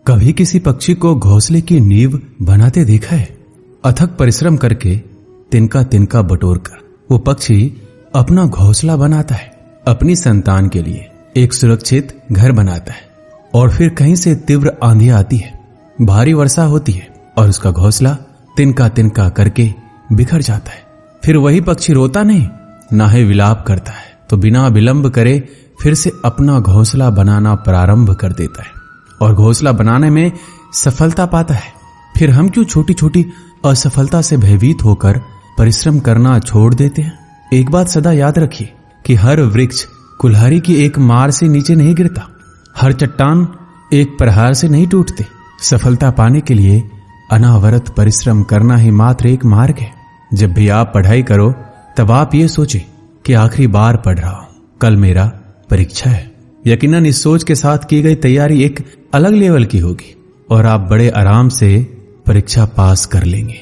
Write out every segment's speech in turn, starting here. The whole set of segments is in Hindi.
कभी किसी पक्षी को घोंसले की नींव बनाते देखा है? अथक परिश्रम करके तिनका तिनका बटोरकर वो पक्षी अपना घोंसला बनाता है, अपनी संतान के लिए एक सुरक्षित घर बनाता है। और फिर कहीं से तीव्र आंधी आती है, भारी वर्षा होती है और उसका घोंसला तिनका तिनका करके बिखर जाता है। फिर वही पक्षी रोता नहीं, ना ही विलाप करता है, तो बिना विलंब करे फिर से अपना घोंसला बनाना प्रारंभ कर देता है और घोंसला बनाने में सफलता पाता है। फिर हम क्यों छोटी छोटी असफलता से भयभीत होकर परिश्रम करना छोड़ देते हैं? एक बात सदा याद रखिए कि हर वृक्ष कुल्हाड़ी की एक मार से नीचे नहीं गिरता, हर चट्टान एक प्रहार से नहीं टूटते। सफलता पाने के लिए अनावरत परिश्रम करना ही मात्र एक मार्ग है। जब भी आप पढ़ाई करो तब आप ये सोचें कि आखिरी बार पढ़ रहा हूं, कल मेरा परीक्षा है। यकीनन इस सोच के साथ की गई तैयारी एक अलग लेवल की होगी और आप बड़े आराम से परीक्षा पास कर लेंगे।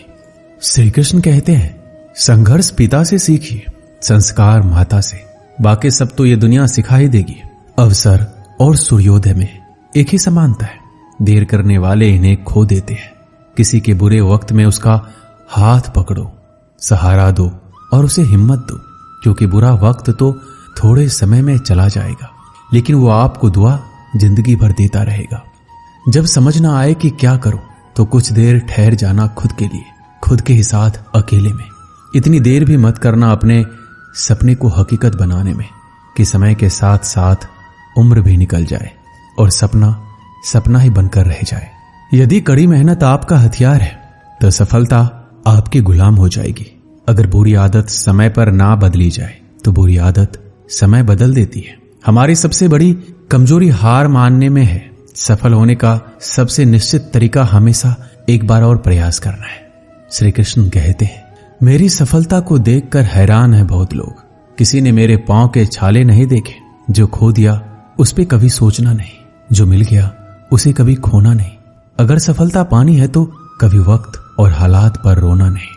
श्री कृष्ण कहते हैं, संघर्ष पिता से सीखिए, संस्कार माता से, बाकी सब तो ये दुनिया सिखा ही देगी। अवसर और सूर्योदय में एक ही समानता है, देर करने वाले इन्हें खो देते हैं। किसी के बुरे वक्त में उसका हाथ पकड़ो, सहारा दो और उसे हिम्मत दो, क्योंकि बुरा वक्त तो थोड़े समय में चला जाएगा, लेकिन वो आपको दुआ जिंदगी भर देता रहेगा। जब समझ ना आए कि क्या करो तो कुछ देर ठहर जाना खुद के लिए, खुद के ही साथ अकेले में। इतनी देर भी मत करना अपने सपने को हकीकत बनाने में कि समय के साथ साथ उम्र भी निकल जाए और सपना सपना ही बनकर रह जाए। यदि कड़ी मेहनत आपका हथियार है तो सफलता आपकी गुलाम हो जाएगी। अगर बुरी आदत समय पर ना बदली जाए तो बुरी आदत समय बदल देती है। हमारी सबसे बड़ी कमजोरी हार मानने में है। सफल होने का सबसे निश्चित तरीका हमेशा एक बार और प्रयास करना है। श्री कृष्ण कहते हैं, मेरी सफलता को देखकर हैरान है बहुत लोग। किसी ने मेरे पांव के छाले नहीं देखे। जो खो दिया उस पे कभी सोचना नहीं, जो मिल गया उसे कभी खोना नहीं। अगर सफलता पानी है तो कभी वक्त और हालात पर रोना नहीं।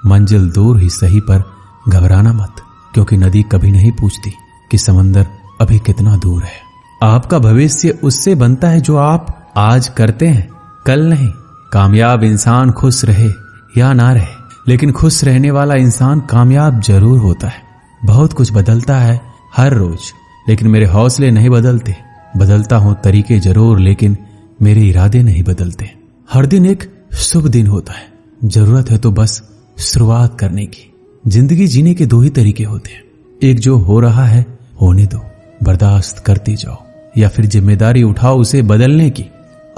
मंजिल दूर ही सही पर घबराना मत, क्योंकि नदी कभी नहीं पूछती कि समंदर अभी कितना दूर है। आपका भविष्य उससे बनता है जो आप आज करते हैं, कल नहीं। कामयाब इंसान खुश रहे या ना रहे, लेकिन खुश रहने वाला इंसान कामयाब जरूर होता है। बहुत कुछ बदलता है हर रोज, लेकिन मेरे हौसले नहीं बदलते। बदलता हूं तरीके जरूर, लेकिन मेरे इरादे नहीं बदलते। हर दिन एक शुभ दिन होता है, जरूरत है तो बस शुरुआत करने की। जिंदगी जीने के दो ही तरीके होते हैं, एक जो हो रहा है होने दो, बर्दाश्त करते जाओ, या फिर जिम्मेदारी उठाओ उसे बदलने की।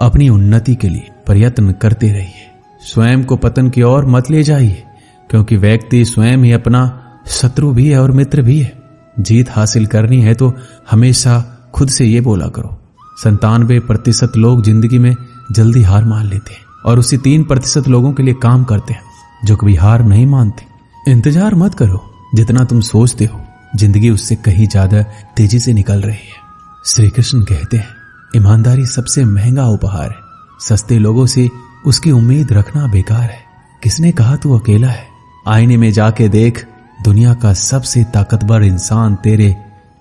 अपनी उन्नति के लिए प्रयत्न करते रहिए। स्वयं को पतन की ओर मत ले जाइए, क्योंकि व्यक्ति स्वयं ही अपना शत्रु भी है और मित्र भी है। जीत हासिल करनी है तो हमेशा खुद से ये बोला करो। 97% लोग जिंदगी में जल्दी हार मान लेते हैं और उसी 3% लोगों के लिए काम करते हैं जो कभी हार नहीं मानते। इंतजार मत करो, जितना तुम सोचते हो जिंदगी उससे कहीं ज्यादा तेजी से निकल रही है। श्री कृष्ण कहते हैं, ईमानदारी सबसे महंगा उपहार है। सस्ते लोगों से उसकी उम्मीद रखना बेकार है। किसने कहा तू अकेला है? आईने में जाके देख, दुनिया का सबसे ताकतवर इंसान तेरे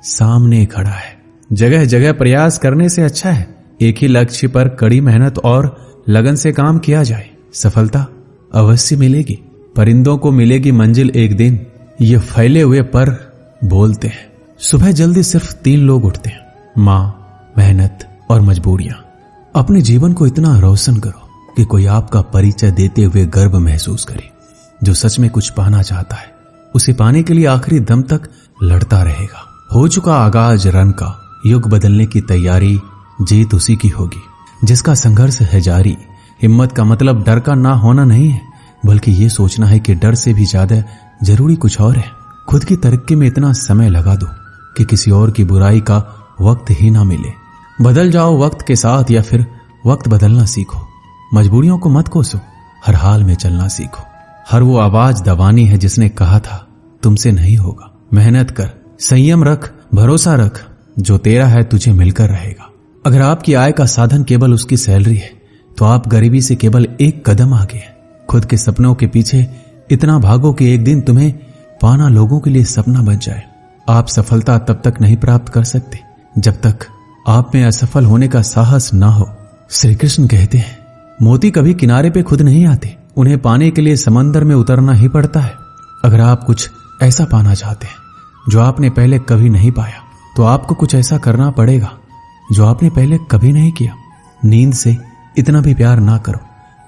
सामने खड़ा है। जगह जगह प्रयास करने से अच्छा है एक ही लक्ष्य पर कड़ी मेहनत और लगन से काम किया जाए। सफलता अवश्य मिलेगी, परिंदों को मिलेगी मंजिल एक दिन, ये फैले हुए पर बोलते हैं। सुबह जल्दी सिर्फ 3 लोग उठते हैं, माँ, मेहनत और मजबूरियां। अपने जीवन को इतना रोशन करो कि कोई आपका परिचय देते हुए गर्व महसूस करे। जो सच में कुछ पाना चाहता है उसे पाने के लिए आखिरी दम तक लड़ता रहेगा। हो चुका आगाज रन का, युग बदलने की तैयारी, जीत उसी की होगी जिसका संघर्ष है जारी। हिम्मत का मतलब डर का ना होना नहीं है, बल्कि ये सोचना है कि डर से भी ज्यादा जरूरी कुछ और है। खुद की तरक्की में इतना समय लगा दो कि किसी और की बुराई का वक्त ही ना मिले। बदल जाओ वक्त के साथ, या फिर वक्त बदलना सीखो। मजबूरियों को मत कोसो, हर हाल में चलना सीखो। हर वो आवाज दबानी है जिसने कहा था तुमसे नहीं होगा। मेहनत कर, संयम रख, भरोसा रख, जो तेरा है तुझे मिलकर रहेगा। अगर आपकी आय का साधन केवल उसकी सैलरी है तो आप गरीबी से केवल एक कदम आगे हैं। खुद के सपनों के पीछे इतना भागो कि एक दिन तुम्हें पाना लोगों के लिए सपना बन जाए। आप सफलता तब तक नहीं प्राप्त कर सकते जब तक आप में असफल होने का साहस ना हो। श्री कृष्ण कहते हैं, मोती कभी किनारे पे खुद नहीं आते, उन्हें पाने के लिए समंदर में उतरना ही पड़ता है। अगर आप कुछ ऐसा पाना चाहते हैं जो आपने पहले कभी नहीं पाया, तो आपको कुछ ऐसा करना पड़ेगा जो आपने पहले कभी नहीं किया। नींद से इतना भी प्यार ना करो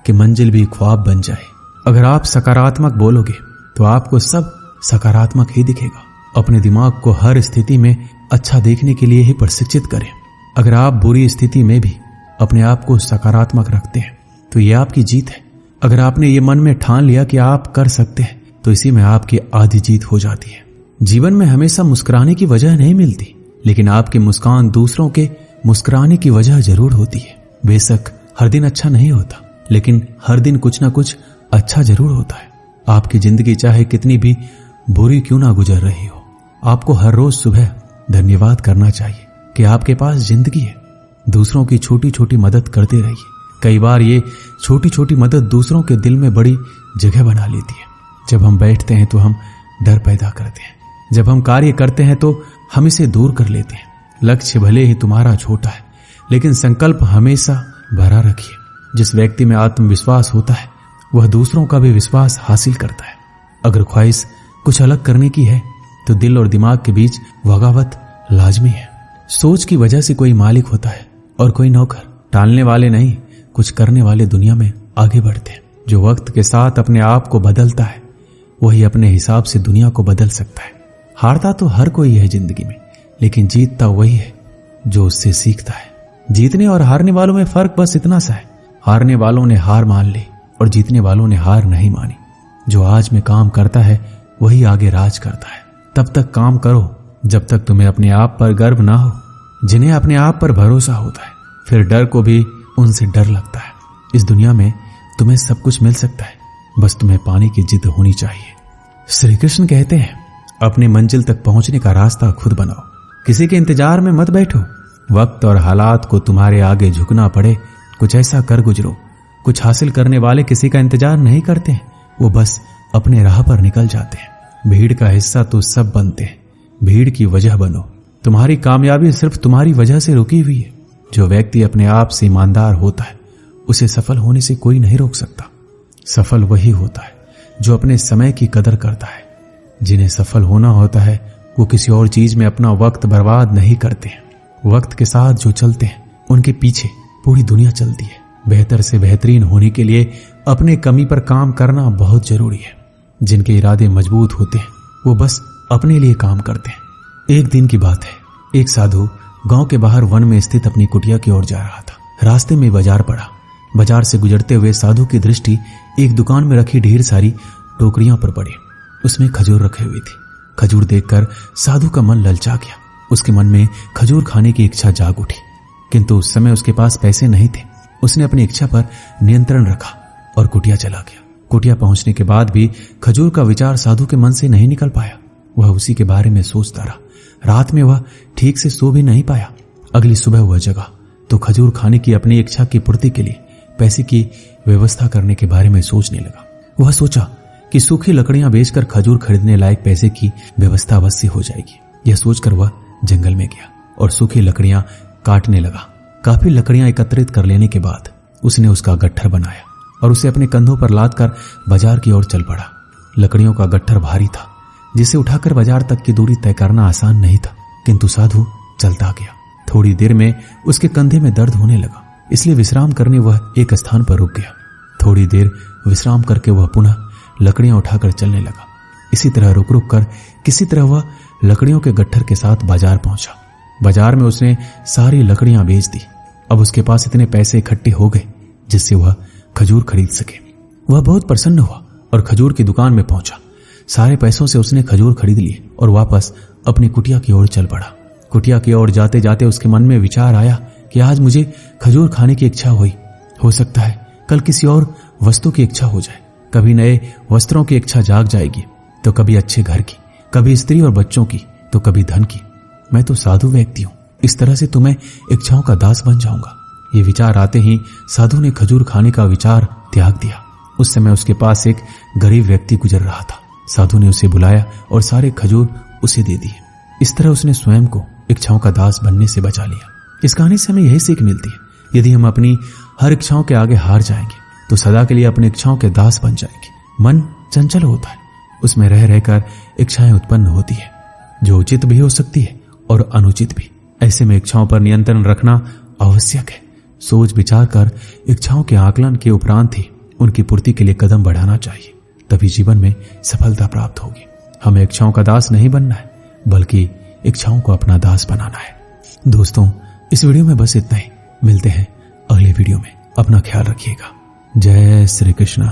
कि मंजिल भी ख्वाब बन जाए। अगर आप सकारात्मक बोलोगे तो आपको सब सकारात्मक ही दिखेगा। अपने दिमाग को हर स्थिति में अच्छा देखने के लिए ही प्रशिक्षित करें। अगर आप बुरी स्थिति में भी अपने आप को सकारात्मक रखते हैं तो ये आपकी जीत है। अगर आपने ये मन में ठान लिया कि आप कर सकते हैं तो इसी में आपकी आधी जीत हो जाती है। जीवन में हमेशा मुस्कुराने की वजह नहीं मिलती, लेकिन आपकी मुस्कान दूसरों के मुस्कुराने की वजह जरूर होती है। बेशक हर दिन अच्छा नहीं होता, लेकिन हर दिन कुछ ना कुछ अच्छा जरूर होता है। आपकी जिंदगी चाहे कितनी भी बुरी क्यों ना गुजर रही हो, आपको हर रोज सुबह धन्यवाद करना चाहिए कि आपके पास जिंदगी है। दूसरों की छोटी छोटी मदद करते रहिए। कई बार ये छोटी छोटी मदद दूसरों के दिल में बड़ी जगह बना लेती है। जब हम बैठते हैं तो हम डर पैदा करते हैं, जब हम कार्य करते हैं तो हम इसे दूर कर लेते हैं। लक्ष्य भले ही तुम्हारा छोटा है, लेकिन संकल्प हमेशा भरा रखिए। जिस व्यक्ति में आत्मविश्वास होता है वह दूसरों का भी विश्वास हासिल करता है। अगर ख्वाहिश कुछ अलग करने की है तो दिल और दिमाग के बीच बगावत लाजमी है। सोच की वजह से कोई मालिक होता है और कोई नौकर। टालने वाले नहीं, कुछ करने वाले दुनिया में आगे बढ़ते हैं। जो वक्त के साथ अपने आप को बदलता है वही अपने हिसाब से दुनिया को बदल सकता है। हारता तो हर कोई है जिंदगी में, लेकिन जीतता वही है जो उससे सीखता है। जीतने और हारने वालों में फर्क बस इतना सा है, हारने वालों ने हार मान ली और जीतने वालों ने हार नहीं मानी। जो आज में काम करता है वही आगे राज करता है। तब तक काम करो जब तक तुम्हें अपने आप पर गर्व ना हो। जिन्हें अपने आप पर भरोसा होता है फिर डर को भी उनसे डर लगता है। इस दुनिया में तुम्हें सब कुछ मिल सकता है, बस तुम्हें पाने की जिद होनी चाहिए। श्री कृष्ण कहते हैं, अपने मंजिल तक पहुंचने का रास्ता खुद बनाओ, किसी के इंतजार में मत बैठो। वक्त और हालात को तुम्हारे आगे झुकना पड़े, कुछ ऐसा कर गुजरो। कुछ हासिल करने वाले किसी का इंतजार नहीं करते हैं, वो बस अपने राह पर निकल जाते हैं। भीड़ का हिस्सा तो सब बनते हैं, भीड़ की वजह बनो। तुम्हारी कामयाबी सिर्फ तुम्हारी वजह से रुकी हुई है। जो व्यक्ति अपने आप से ईमानदार होता है उसे सफल होने से कोई नहीं रोक सकता। सफल वही होता है जो अपने समय की कदर करता है। जिन्हें सफल होना होता है वो किसी और चीज में अपना वक्त बर्बाद नहीं करते हैं। वक्त के साथ जो चलते हैं उनके पीछे पूरी दुनिया चलती है। बेहतर से बेहतरीन होने के लिए अपने कमी पर काम करना बहुत जरूरी है। जिनके इरादे मजबूत होते हैं वो बस अपने लिए काम करते हैं। एक दिन की बात है, एक साधु गांव के बाहर वन में स्थित अपनी कुटिया की ओर जा रहा था। रास्ते में बाजार पड़ा। बाजार से गुजरते हुए साधु की दृष्टि एक दुकान में रखी ढेर सारी टोकरियां पर पड़ी। उसमें खजूर रखे हुए थे। खजूर देखकर साधु का मन ललचा गया। उसके मन में खजूर खाने की इच्छा जाग उठी, किंतु उस समय उसके पास पैसे नहीं थे। उसने अपनी इच्छा पर नियंत्रण रखा और कुटिया चला गया। कुटिया पहुंचने के बाद भी खजूर का विचार साधु के मन से नहीं निकल पाया। वह उसी के बारे में सोचता रहा। रात में वह ठीक से सो भी नहीं पाया। अगली सुबह वह जगा तो खजूर खाने की अपनी इच्छा की पूर्ति के लिए पैसे की व्यवस्था करने के बारे में सोचने लगा। वह सोचा कि सूखी लकड़ियां बेचकर खजूर खरीदने लायक पैसे की व्यवस्था अवश्य हो जाएगी। यह सोचकर वह जंगल में गया और सूखी लकड़ियां काटने लगा। काफी लकड़ियां एकत्रित कर लेने के बाद उसने उसका गट्ठर बनाया और उसे अपने कंधों पर लादकर बाजार की ओर चल पड़ा। लकड़ियों का गट्ठर भारी था, जिसे उठाकर बाजार तक की दूरी तय करना आसान नहीं था, किंतु साधु चलता गया। थोड़ी देर में उसके कंधे में दर्द होने लगा, इसलिए विश्राम करने वह एक स्थान पर रुक गया। थोड़ी देर विश्राम करके वह पुनः लकड़ियां उठाकर चलने लगा। इसी तरह रुक रुक कर किसी तरह वह लकड़ियों के गट्ठर के साथ बाजार पहुंचा। बाजार में उसने सारी लकड़ियां बेच दी। अब उसके पास इतने पैसे इकट्ठे हो गए जिससे वह खजूर खरीद सके। वह बहुत प्रसन्न हुआ और खजूर की दुकान में पहुंचा। सारे पैसों से उसने खजूर खरीद लिए और वापस अपनी कुटिया की ओर चल पड़ा। कुटिया की ओर जाते जाते उसके मन में विचार आया कि आज मुझे खजूर खाने की इच्छा हुई। हो सकता है कल किसी और वस्तु की इच्छा हो जाए। कभी नए वस्त्रों की इच्छा जाग जाएगी, तो कभी अच्छे घर की, कभी स्त्री और बच्चों की, तो कभी धन की। मैं तो साधु व्यक्ति हूं, इस तरह से तो मैं इच्छाओं का दास बन जाऊंगा। ये विचार आते ही साधु ने खजूर खाने का विचार त्याग दिया। उस समय उसके पास एक गरीब व्यक्ति गुजर रहा था। साधु ने उसे बुलाया और सारे खजूर उसे दे दिए। इस तरह उसने स्वयं को इच्छाओं का दास बनने से बचा लिया। इस कहानी से हमें यही सीख मिलती है यदि हम अपनी हर इच्छाओं के आगे हार जाएंगे तो सदा के लिए अपनी इच्छाओं के दास बन जाएंगे। मन चंचल होता है, उसमें रह रहकर इच्छाएं उत्पन्न होती है, जो उचित भी हो सकती है और अनुचित भी। ऐसे में इच्छाओं पर नियंत्रण रखना आवश्यक है। सोच विचार कर इच्छाओं के आकलन के उपरांत ही उनकी पूर्ति के लिए कदम बढ़ाना चाहिए, तभी जीवन में सफलता प्राप्त होगी। हमें इच्छाओं का दास नहीं बनना है, बल्कि इच्छाओं को अपना दास बनाना है। दोस्तों, इस वीडियो में बस इतना ही। मिलते हैं अगले वीडियो में। अपना ख्याल रखिएगा। जय श्री कृष्ण।